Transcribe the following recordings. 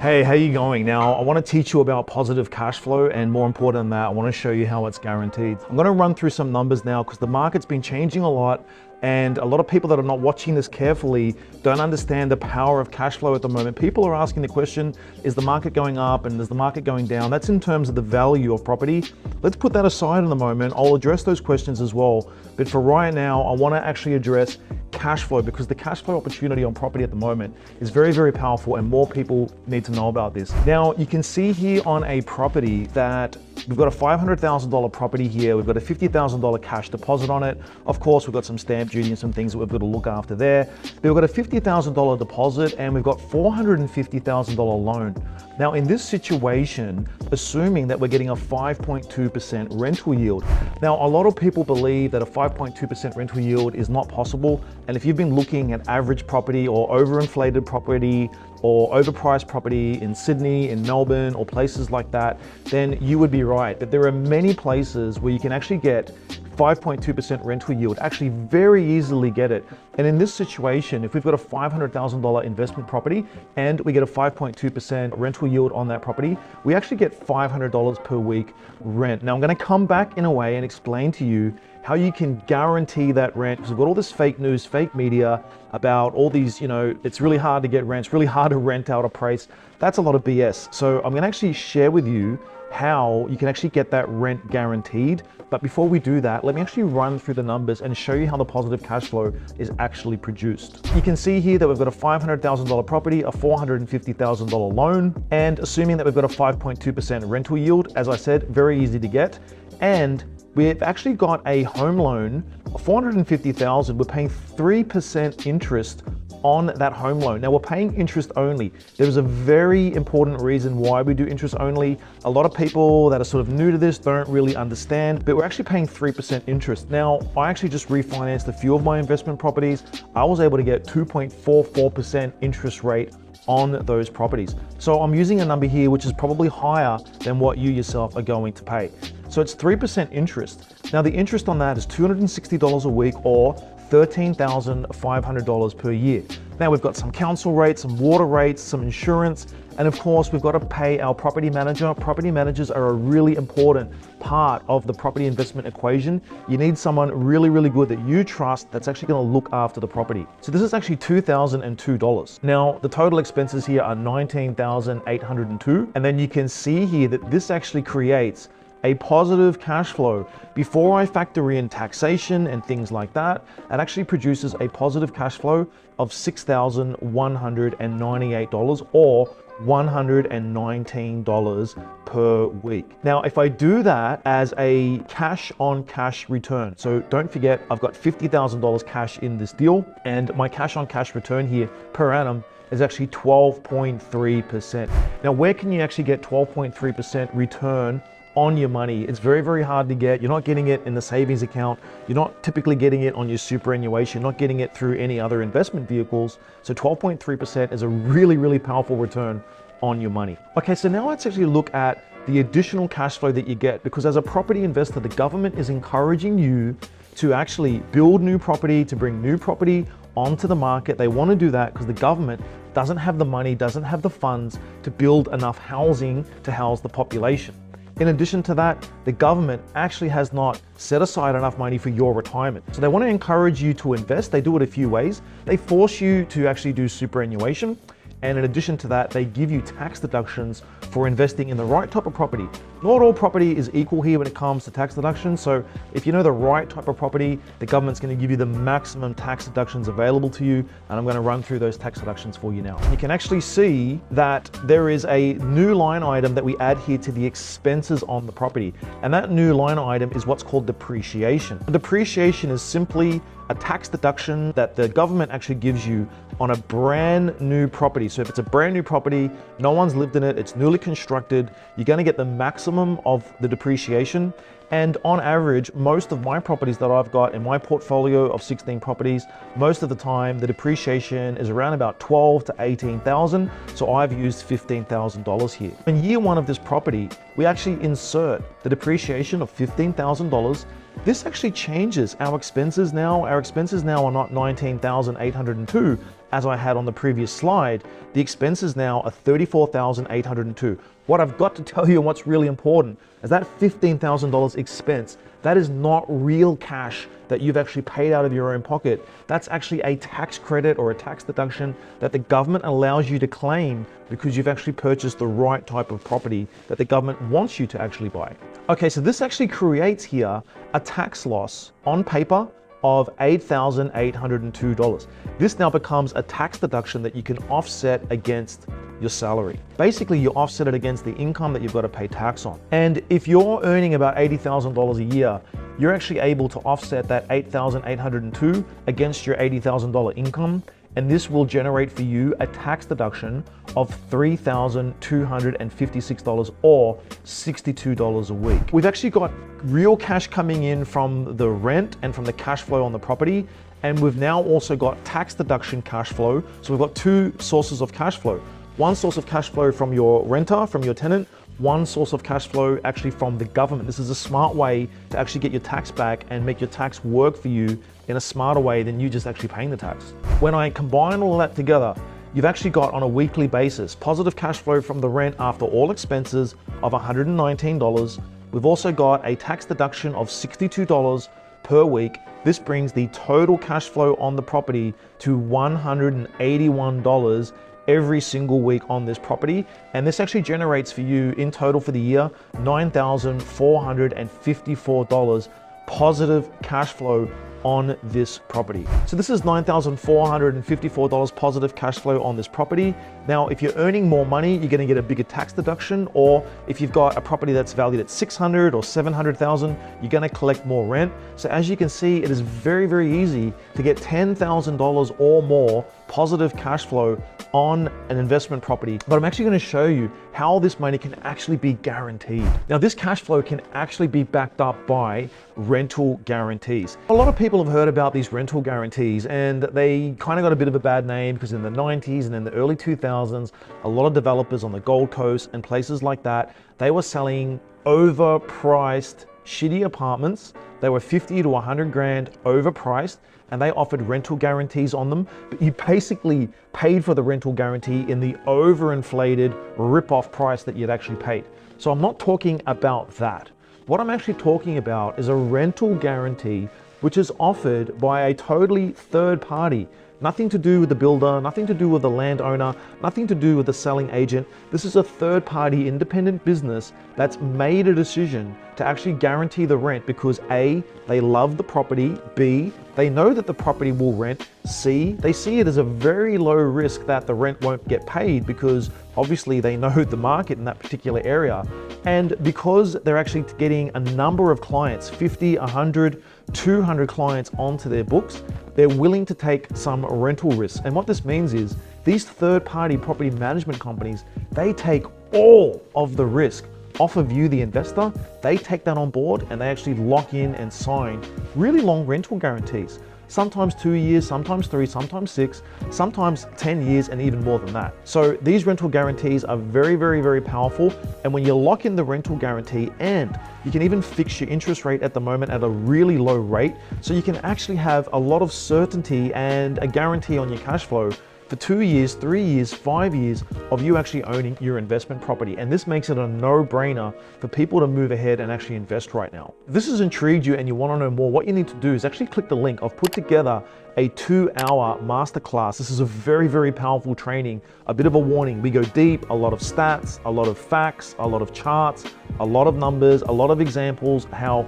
Hey, how you going? Now, I want to teach you about positive cash flow, and more important than that, I want to show you how it's guaranteed. I'm going to run through some numbers now because the market's been changing a lot, and a lot of people that are not watching this carefully don't understand the power of cash flow at the moment. People are asking the question, is the market going up and is the market going down? That's in terms of the value of property. Let's put that aside in a moment. I'll address those questions as well. But for right now, I want to actually address cash flow because the cash flow opportunity on property at the moment is very, very powerful and more people need to know about this. Now, you can see here on a property that we've got a $500,000 property here. We've got a $50,000 cash deposit on it. Of course, we've got some stamp duty and some things that we've got to look after there. But we've got a $50,000 deposit and we've got $450,000 loan. Now, in this situation, assuming that we're getting a 5.2% rental yield. Now, a lot of people believe that a 5.2% rental yield is not possible. And if you've been looking at average property or overinflated property or overpriced property in Sydney, in Melbourne, or places like that, then you would be right. But there are many places where you can actually get 5.2% rental yield, actually very easily get it. And in this situation, if we've got a $500,000 investment property and we get a 5.2% rental yield on that property, we actually get $500 per week rent. Now I'm gonna come back in a way and explain to you how you can guarantee that rent, because we've got all this fake news, fake media about all these, it's really hard to get rent, it's really hard to rent out a price. That's a lot of BS. So I'm gonna actually share with you how you can actually get that rent guaranteed. But before we do that, let me actually run through the numbers and show you how the positive cash flow is actually produced. You can see here that we've got a $500,000 property, a $450,000 loan, and assuming that we've got a 5.2% rental yield, as I said, very easy to get. And we've actually got a home loan of $450,000. We're paying 3% interest on that home loan. Now we're paying interest only. There's a very important reason why we do interest only. A lot of people that are sort of new to this don't really understand, but we're actually paying 3% interest. Now, I actually just refinanced a few of my investment properties. I was able to get 2.44% interest rate on those properties. So I'm using a number here which is probably higher than what you yourself are going to pay. So it's 3% interest. Now the interest on that is $260 a week or $13,500 per year. Now we've got some council rates, some water rates, some insurance, and of course we've got to pay our property manager. Property managers are a really important part of the property investment equation. You need someone really, really good that you trust that's actually going to look after the property. So this is actually $2,002. Now the total expenses here are $19,802. And then you can see here that this actually creates a positive cash flow. Before I factor in taxation and things like that, it actually produces a positive cash flow of $6,198 or $119 per week. Now, if I do that as a cash on cash return, so don't forget, I've got $50,000 cash in this deal, and my cash on cash return here per annum is actually 12.3%. Now, where can you actually get 12.3% return on your money? It's very, very hard to get. You're not getting it in the savings account. You're not typically getting it on your superannuation. You're not getting it through any other investment vehicles. So 12.3% is a really, really powerful return on your money. Okay, so now let's actually look at the additional cash flow that you get, because as a property investor, the government is encouraging you to actually build new property, to bring new property onto the market. They want to do that because the government doesn't have the money, doesn't have the funds to build enough housing to house the population. In addition to that, the government actually has not set aside enough money for your retirement. So they want to encourage you to invest. They do it a few ways. They force you to actually do superannuation. And in addition to that, they give you tax deductions for investing in the right type of property. Not all property is equal here when it comes to tax deductions. So if you know the right type of property, the government's going to give you the maximum tax deductions available to you. And I'm going to run through those tax deductions for you now. You can actually see that there is a new line item that we add here to the expenses on the property. And that new line item is what's called depreciation. Depreciation is simply a tax deduction that the government actually gives you on a brand new property. So if it's a brand new property, no one's lived in it, it's newly constructed, you're going to get the maximum of the depreciation. And on average, most of my properties that I've got in my portfolio of 16 properties, most of the time the depreciation is around about 12 to 18,000. So I've used $15,000 here. In year one of this property, we actually insert the depreciation of $15,000 This actually changes our expenses now. Our expenses now are not 19,802 as I had on the previous slide. The expenses now are 34,802. What I've got to tell you and what's really important is that $15,000 expense, that is not real cash that you've actually paid out of your own pocket. That's actually a tax credit or a tax deduction that the government allows you to claim because you've actually purchased the right type of property that the government wants you to actually buy. Okay, so this actually creates here a tax loss on paper of $8,802. This now becomes a tax deduction that you can offset against your salary. Basically, you offset it against the income that you've got to pay tax on. And if you're earning about $80,000 a year, you're actually able to offset that $8,802 against your $80,000 income. And this will generate for you a tax deduction of $3,256 or $62 a week. We've actually got real cash coming in from the rent and from the cash flow on the property. And we've now also got tax deduction cash flow. So we've got two sources of cash flow. One source of cash flow from your renter, from your tenant, one source of cash flow actually from the government. This is a smart way to actually get your tax back and make your tax work for you in a smarter way than you just actually paying the tax. When I combine all that together, you've actually got on a weekly basis positive cash flow from the rent after all expenses of $119. We've also got a tax deduction of $62 per week. This brings the total cash flow on the property to $181 every single week on this property. And this actually generates for you in total for the year, $9,454 positive cash flow on this property. So this is $9,454 positive cash flow on this property. Now, if you're earning more money, you're gonna get a bigger tax deduction, or if you've got a property that's valued at $600,000 or $700,000, you're gonna collect more rent. So as you can see, it is very, very easy to get $10,000 or more positive cash flow on an investment property. But I'm actually gonna show you how this money can actually be guaranteed. Now, this cash flow can actually be backed up by rental guarantees. A lot of people have heard about these rental guarantees, and they kind of got a bit of a bad name because in the 90s and in the early 2000s, a lot of developers on the Gold Coast and places like that, they were selling overpriced, shitty apartments. They were 50 to 100 grand overpriced, and they offered rental guarantees on them, but you basically paid for the rental guarantee in the overinflated rip-off price that you'd actually paid. So I'm not talking about that. What I'm actually talking about is a rental guarantee which is offered by a totally third party. Nothing to do with the builder, nothing to do with the landowner, nothing to do with the selling agent. This is a third party independent business that's made a decision to actually guarantee the rent because A, they love the property, B, they know that the property will rent, C, they see it as a very low risk that the rent won't get paid because obviously they know the market in that particular area. And because they're actually getting a number of clients, 50, 100, 200 clients onto their books, they're willing to take some rental risks. And what this means is these third-party property management companies, they take all of the risk off of you, the investor. They take that on board and they actually lock in and sign really long rental guarantees. Sometimes 2 years, sometimes 3, sometimes 6, sometimes 10 years, and even more than that. So these rental guarantees are very, very, very powerful. And when you lock in the rental guarantee, and you can even fix your interest rate at the moment at a really low rate, so you can actually have a lot of certainty and a guarantee on your cash flow for 2 years, 3 years, 5 years of you actually owning your investment property. And this makes it a no-brainer for people to move ahead and actually invest right now. If this has intrigued you and you want to know more, what you need to do is actually click the link. I've put together a 2-hour masterclass. This is a very, very powerful training. A bit of a warning, we go deep, a lot of stats, a lot of facts, a lot of charts, a lot of numbers, a lot of examples, how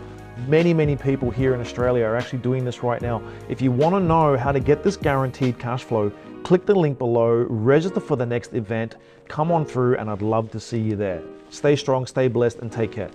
many people here in Australia are actually doing this right now. If you want to know how to get this guaranteed cash flow, click the link below, register for the next event, come on through, and I'd love to see you there. Stay strong, stay blessed, and take care.